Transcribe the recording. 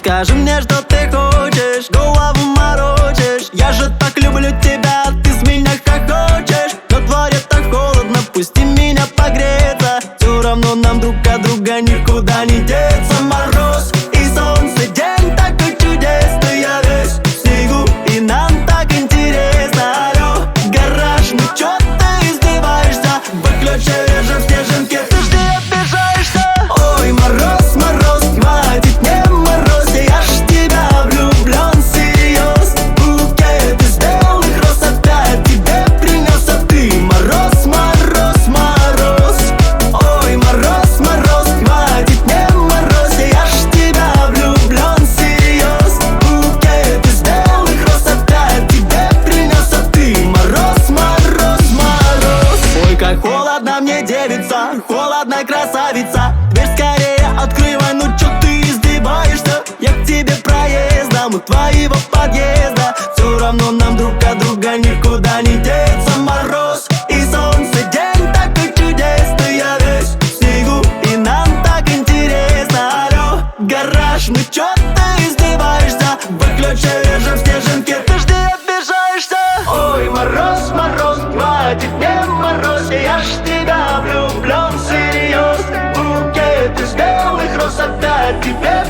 Скажи мне, что ты хочешь, голову морочишь. Я же так люблю тебя, ты с меня хохочешь. На дворе так холодно, пусти меня погреться. Все равно нам друг от друга никуда не деться. Мороз и солнце, день такой чудесный. Я весь в снегу, и нам так интересно. Алло, гараж, ну чё ты издеваешься? Выключи вежа в снежинке, ты ж не обижаешься. Ой, мороз, мороз, хватит не морозь. Я ж в тебя влюблен всерьез. Букет из белых роз опять тебе принес. А ты мороз, мороз, мороз. Ой, мороз, мороз, хватит не морозь. Я ж в тебя влюблен всерьез. Букет из белых роз опять тебе принес. А ты мороз, мороз, мороз. Ой, как холодно мне, девица, холодно, красавица. Дверь скорее открывай, ну чё ты издеваешься? Я к тебе проездом у твоего подъезда. Все равно нам друг от друга никуда не деться. Мороз и солнце, день такой чудесный. Я весь в снегу, и нам так интересно. Алло, гараж, ну чё ты издеваешься? Выключи вежа в снежинке, ты ж не обижаешься. Ой, мороз, мороз, хватит не мороз. Я ж в тебя влюблен всерьез. Букет из белых роз опять тебе